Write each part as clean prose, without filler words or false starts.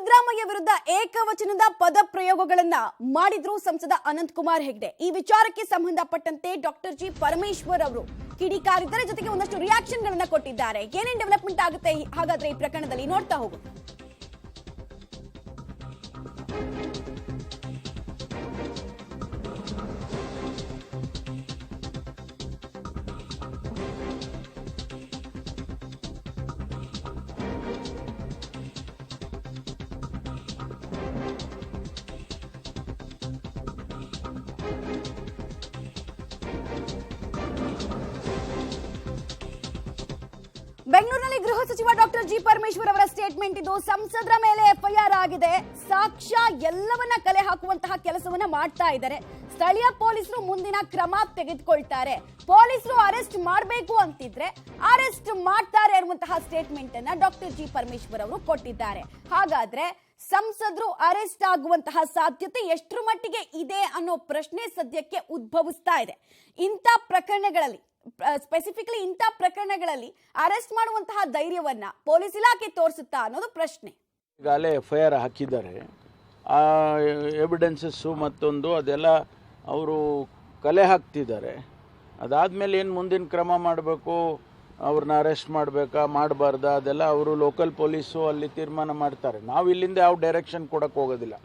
ಸಿದ್ದರಾಮಯ್ಯ ವಿರುದ್ಧ ಏಕವಚನದ ಪದ ಪ್ರಯೋಗಗಳನ್ನ ಮಾಡಿದ್ರು ಸಂಸದ ಅನಂತ್ ಕುಮಾರ್ ಹೆಗ್ಡೆ. ಈ ವಿಚಾರಕ್ಕೆ ಸಂಬಂಧಪಟ್ಟಂತೆ ಡಾಕ್ಟರ್ ಜಿ ಪರಮೇಶ್ವರ್ ಅವರು ಕಿಡಿಕಾರಿದ್ದಾರೆ, ಜೊತೆಗೆ ಒಂದಷ್ಟು ರಿಯಾಕ್ಷನ್ ಗಳನ್ನ ಕೊಟ್ಟಿದ್ದಾರೆ. ಏನೇನ್ ಡೆವಲಪ್ಮೆಂಟ್ ಆಗುತ್ತೆ ಹಾಗಾದ್ರೆ ಈ ಪ್ರಕರಣದಲ್ಲಿ ನೋಡ್ತಾ ಹೋಗೋಣ. ಬೆಂಗಳೂರಿನಲ್ಲಿ ಗೃಹ ಸಚಿವ ಡಾಕ್ಟರ್ ಜಿ ಪರಮೇಶ್ವರ್ ಅವರ ಸ್ಟೇಟ್ಮೆಂಟ್ ಇದು. ಸಂಸದರ ಮೇಲೆ ಎಫ್ಐಆರ್ ಆಗಿದೆ, ಸಾಕ್ಷ್ಯ ಎಲ್ಲವನ್ನ ಕಲೆ ಹಾಕುವಂತಹ ಕೆಲಸವನ್ನ ಮಾಡ್ತಾ ಇದ್ದಾರೆ. ಸ್ಥಳೀಯ ಪೊಲೀಸರು ಮುಂದಿನ ಕ್ರಮ ತೆಗೆದುಕೊಳ್ತಾರೆ, ಪೊಲೀಸರು ಅರೆಸ್ಟ್ ಮಾಡಬೇಕು ಅಂತಿದ್ರೆ ಅರೆಸ್ಟ್ ಮಾಡ್ತಾರೆ ಅನ್ನುವಂತಹ ಸ್ಟೇಟ್ಮೆಂಟ್ ಅನ್ನ ಡಾಕ್ಟರ್ ಜಿ ಪರಮೇಶ್ವರ್ ಅವರು ಕೊಟ್ಟಿದ್ದಾರೆ. ಹಾಗಾದ್ರೆ ಸಂಸದರು ಅರೆಸ್ಟ್ ಆಗುವಂತಹ ಸಾಧ್ಯತೆ ಎಷ್ಟರ ಮಟ್ಟಿಗೆ ಇದೆ ಅನ್ನೋ ಪ್ರಶ್ನೆ ಸದ್ಯಕ್ಕೆ ಉದ್ಭವಿಸ್ತಾ ಇದೆ. ಇಂಥ ಪ್ರಕರಣಗಳಲ್ಲಿ ಸ್ಪೆಸಿಫಿಕಲಿ ಇಂಥ ಪ್ರಕರಣಗಳಲ್ಲಿ ಅರೆಸ್ಟ್ ಮಾಡುವಂತಹ ಧೈರ್ಯವನ್ನ ಪೊಲೀಸ್ ಇಲಾಖೆ ತೋರಿಸುತ್ತಾ ಅನ್ನೋದು ಪ್ರಶ್ನೆ. ಈಗಾಗಲೇ ಎಫ್ಐಆರ್ ಹಾಕಿದ್ದಾರೆ. ಆ ಎವಿಡೆನ್ಸಸ್ಸು ಮತ್ತೊಂದು ಅದೆಲ್ಲ ಅವರು ಕಲೆ ಹಾಕ್ತಿದ್ದಾರೆ. ಅದಾದಮೇಲೆ ಏನು ಮುಂದಿನ ಕ್ರಮ ಮಾಡಬೇಕು, ಅವ್ರನ್ನ ಅರೆಸ್ಟ್ ಮಾಡಬೇಕಾ ಮಾಡಬಾರ್ದಾ ಅದೆಲ್ಲ ಅವರು ಲೋಕಲ್ ಪೊಲೀಸು ಅಲ್ಲಿ ತೀರ್ಮಾನ ಮಾಡ್ತಾರೆ. ನಾವು ಇಲ್ಲಿಂದ ಯಾವ ಡೈರೆಕ್ಷನ್ ಕೊಡೋಕ್ಕೆ ಹೋಗೋದಿಲ್ಲ.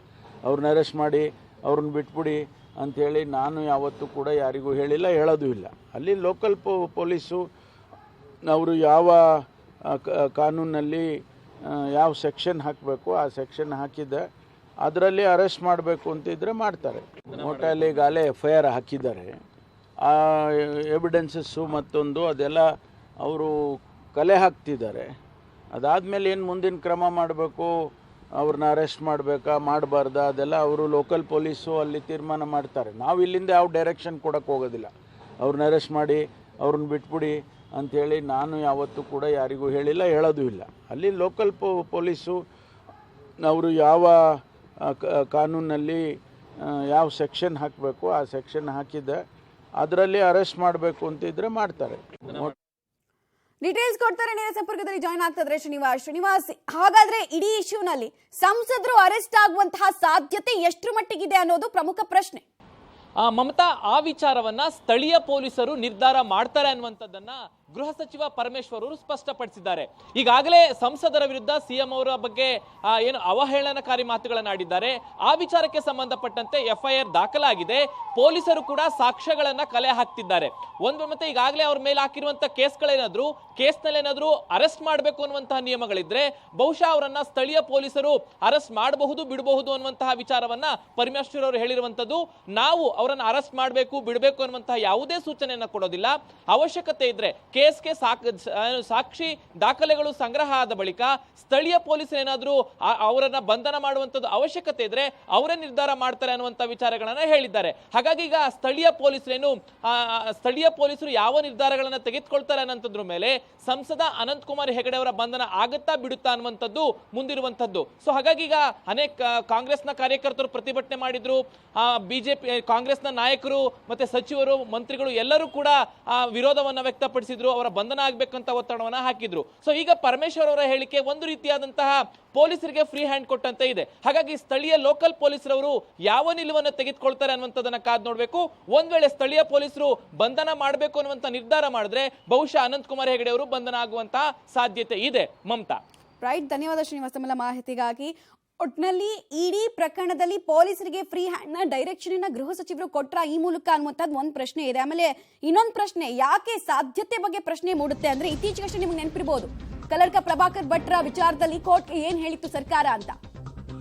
ಅವ್ರನ್ನ ಅರೆಸ್ಟ್ ಮಾಡಿ ಅವ್ರನ್ನ ಬಿಟ್ಬಿಡಿ ಅಂಥೇಳಿ ನಾನು ಯಾವತ್ತೂ ಕೂಡ ಯಾರಿಗೂ ಹೇಳಿಲ್ಲ, ಹೇಳೋದು ಇಲ್ಲ. ಅಲ್ಲಿ ಲೋಕಲ್ ಪೊಲೀಸು ಅವರು ಯಾವ ಕಾನೂನಲ್ಲಿ ಯಾವ ಸೆಕ್ಷನ್ ಹಾಕಬೇಕು ಆ ಸೆಕ್ಷನ್ ಹಾಕಿದ್ದೆ ಅದರಲ್ಲಿ ಅರೆಸ್ಟ್ ಮಾಡಬೇಕು ಅಂತಿದ್ರೆ ಮಾಡ್ತಾರೆ. ಒಟ್ಟಲ್ಲಿ ಈಗಾಗಲೇ ಎಫ್ಐಆರ್ ಹಾಕಿದ್ದಾರೆ. ಆ ಎವಿಡೆನ್ಸಸ್ಸು ಮತ್ತೊಂದು ಅದೆಲ್ಲ ಅವರು ಕಲೆ ಹಾಕ್ತಿದ್ದಾರೆ. ಅದಾದಮೇಲೆ ಏನು ಮುಂದಿನ ಕ್ರಮ ಮಾಡಬೇಕು, ಅವ್ರನ್ನ ಅರೆಸ್ಟ್ ಮಾಡಬೇಕಾ ಮಾಡಬಾರ್ದಾ ಅದೆಲ್ಲ ಅವರು ಲೋಕಲ್ ಪೊಲೀಸು ಅಲ್ಲಿ ತೀರ್ಮಾನ ಮಾಡ್ತಾರೆ. ನಾವು ಇಲ್ಲಿಂದ ಯಾವ ಡೈರೆಕ್ಷನ್ ಕೊಡೋಕ್ಕೆ ಹೋಗೋದಿಲ್ಲ. ಅವ್ರನ್ನ ಅರೆಸ್ಟ್ ಮಾಡಿ ಅವ್ರನ್ನ ಬಿಟ್ಬಿಡಿ ಅಂಥೇಳಿ ನಾನು ಯಾವತ್ತೂ ಕೂಡ ಯಾರಿಗೂ ಹೇಳಿಲ್ಲ, ಹೇಳೋದು ಇಲ್ಲ. ಅಲ್ಲಿ ಲೋಕಲ್ ಪೊಲೀಸು ಅವರು ಯಾವ ಕಾನೂನಲ್ಲಿ ಯಾವ ಸೆಕ್ಷನ್ ಹಾಕಬೇಕು ಆ ಸೆಕ್ಷನ್ ಹಾಕಿದ್ದೆ ಅದರಲ್ಲಿ ಅರೆಸ್ಟ್ ಮಾಡಬೇಕು ಅಂತಿದ್ರೆ ಮಾಡ್ತಾರೆ. ಡೀಟೇಲ್ಸ್ ಕೊಡ್ತಾರೆ, ನೇರ ಸಂಪರ್ಕದಲ್ಲಿ ಜಾಯ್ನ್ ಆಗ್ತಿದ್ರೆ ಶ್ರೀನಿವಾಸ್. ಹಾಗಾದ್ರೆ ಇಡೀ ಇಶ್ಯೂನಲ್ಲಿ ಸಂಸದರು ಅರೆಸ್ಟ್ ಆಗುವಂತಹ ಸಾಧ್ಯತೆ ಎಷ್ಟರ ಮಟ್ಟಿಗಿದೆ ಅನ್ನೋದು ಪ್ರಮುಖ ಪ್ರಶ್ನೆ. ಮಮತಾ, ಆ ವಿಚಾರವನ್ನ ಸ್ಥಳೀಯ ಪೊಲೀಸರು ನಿರ್ಧಾರ ಮಾಡ್ತಾರೆ ಅನ್ನುವಂಥದ್ದನ್ನ ಗೃಹ ಸಚಿವ ಪರಮೇಶ್ವರ್ ಅವರು ಸ್ಪಷ್ಟಪಡಿಸಿದ್ದಾರೆ. ಈಗಾಗಲೇ ಸಂಸದರ ವಿರುದ್ಧ ಸಿಎಂ ಅವರ ಬಗ್ಗೆ ಏನು ಅವಹೇಳನಕಾರಿ ಮಾತುಗಳನ್ನು ಆಡಿದ್ದಾರೆ. ಆ ವಿಚಾರಕ್ಕೆ ಸಂಬಂಧಪಟ್ಟಂತೆ ಎಫ್ಐಆರ್ ದಾಖಲಾಗಿದೆ. ಪೊಲೀಸರು ಕೂಡ ಸಾಕ್ಷ್ಯಗಳನ್ನ ಕಲೆ ಹಾಕ್ತಿದ್ದಾರೆ. ಮತ್ತೆ ಈಗಾಗಲೇ ಅವ್ರ ಮೇಲೆ ಹಾಕಿರುವಂತಹ ಕೇಸ್ನಲ್ಲೇನಾದ್ರೂ ಅರೆಸ್ಟ್ ಮಾಡಬೇಕು ಅನ್ನುವಂತಹ ನಿಯಮಗಳಿದ್ರೆ ಬಹುಶಃ ಅವರನ್ನ ಸ್ಥಳೀಯ ಪೊಲೀಸರು ಅರೆಸ್ಟ್ ಮಾಡಬಹುದು ಬಿಡಬಹುದು ಅನ್ನುವಂತಹ ವಿಚಾರವನ್ನ ಪರಮೇಶ್ವರ್ ಅವರು ಹೇಳಿರುವಂತದ್ದು. ನಾವು ಅವರನ್ನ ಅರೆಸ್ಟ್ ಮಾಡಬೇಕು ಬಿಡಬೇಕು ಅನ್ನುವಂತಹ ಯಾವುದೇ ಸೂಚನೆಯನ್ನ ಕೊಡೋದಿಲ್ಲ. ಅವಶ್ಯಕತೆ ಇದ್ರೆ ಕೇಸ್ಗೆ ಸಾಕ್ಷಿ ದಾಖಲೆಗಳು ಸಂಗ್ರಹ ಆದ ಬಳಿಕ ಸ್ಥಳೀಯ ಪೊಲೀಸರು ಏನಾದರೂ ಅವರನ್ನ ಬಂಧನ ಮಾಡುವಂತದ್ದು ಅವಶ್ಯಕತೆ ಇದ್ರೆ ಅವರೇ ನಿರ್ಧಾರ ಮಾಡ್ತಾರೆ ಅನ್ನುವಂಥ ವಿಚಾರಗಳನ್ನ ಹೇಳಿದ್ದಾರೆ. ಹಾಗಾಗಿ ಈಗ ಸ್ಥಳೀಯ ಪೊಲೀಸರು ಯಾವ ನಿರ್ಧಾರಗಳನ್ನ ತೆಗೆದುಕೊಳ್ತಾರೆ ಅನ್ನೋದ್ರ ಮೇಲೆ ಸಂಸದ ಅನಂತ್ ಕುಮಾರ್ ಹೆಗಡೆ ಅವರ ಬಂಧನ ಆಗುತ್ತಾ ಬಿಡುತ್ತಾ ಅನ್ನುವಂಥದ್ದು ಮುಂದಿರುವಂತದ್ದು. ಸೊ ಹಾಗಾಗಿ ಈಗ ಅನೇಕ ಕಾಂಗ್ರೆಸ್ನ ಕಾರ್ಯಕರ್ತರು ಪ್ರತಿಭಟನೆ ಮಾಡಿದ್ರು. ಬಿಜೆಪಿ ಕಾಂಗ್ರೆಸ್ನ ನಾಯಕರು ಮತ್ತೆ ಸಚಿವರು ಮಂತ್ರಿಗಳು ಎಲ್ಲರೂ ಕೂಡ ವಿರೋಧವನ್ನ ವ್ಯಕ್ತಪಡಿಸಿದ್ರು. ಅವರ ಬಂಧನ ಆಗ್ಬೇಕಂತ ಒತ್ತಡವನ್ನ ಹಾಕಿದ್ರು. ಸೊ ಈಗ ಪರಮೇಶ್ವರ್ ಅವರ ಹೇಳಿಕೆ ಒಂದು ರೀತಿಯಾದಂತಹ ಪೊಲೀಸರಿಗೆ ಫ್ರೀ ಹ್ಯಾಂಡ್ ಕೊಟ್ಟಂತೆ ಇದೆ. ಹಾಗಾಗಿ ಸ್ಥಳೀಯ ಲೋಕಲ್ ಪೊಲೀಸರವರು ಯಾವ ನಿಲುವನ್ನು ತೆಗೆದುಕೊಳ್ತಾರೆ ಅನ್ನುವಂಥದ್ದನ್ನ ಕಾದ್ ನೋಡ್ಬೇಕು. ಒಂದ್ ವೇಳೆ ಸ್ಥಳೀಯ ಪೊಲೀಸರು ಬಂಧನ ಮಾಡಬೇಕು ಅನ್ನುವಂತ ನಿರ್ಧಾರ ಮಾಡಿದ್ರೆ ಬಹುಶಃ ಅನಂತ್ ಕುಮಾರ್ ಹೆಗಡೆ ಅವರು ಬಂಧನ ಆಗುವಂತಹ ಸಾಧ್ಯತೆ ಇದೆ. ಮಮತಾ, ರೈಟ್, ಧನ್ಯವಾದ ಶ್ರೀನಿವಾಸ ತಮ್ಮೆಲ್ಲ ಮಾಹಿತಿಗಾಗಿ. ಒಟ್ನಲ್ಲಿ ಇಡೀ ಪ್ರಕರಣದಲ್ಲಿ ಪೊಲೀಸರಿಗೆ ಫ್ರೀ ಹ್ಯಾಂಡ್ ನ ಡೈರೆಕ್ಷನ್ ಗೃಹ ಸಚಿವರು ಕೊಟ್ರ ಈ ಮೂಲಕ ಅನ್ನುವಂಥದ್ದು ಒಂದು ಪ್ರಶ್ನೆ ಇದೆ. ಆಮೇಲೆ ಇನ್ನೊಂದು ಪ್ರಶ್ನೆ, ಯಾಕೆ ಸಾಧ್ಯತೆ ಬಗ್ಗೆ ಪ್ರಶ್ನೆ ಮೂಡುತ್ತೆ ಅಂದ್ರೆ ಇತ್ತೀಚೆಗಷ್ಟೇ ನಿಮ್ಗೆ ನೆನಪಿರಬಹುದು ಕಲ್ಲಡ್ಕ ಪ್ರಭಾಕರ್ ಭಟ್ರ ವಿಚಾರದಲ್ಲಿ ಕೋರ್ಟ್ ಏನ್ ಹೇಳಿತ್ತು ಸರ್ಕಾರ ಅಂತ.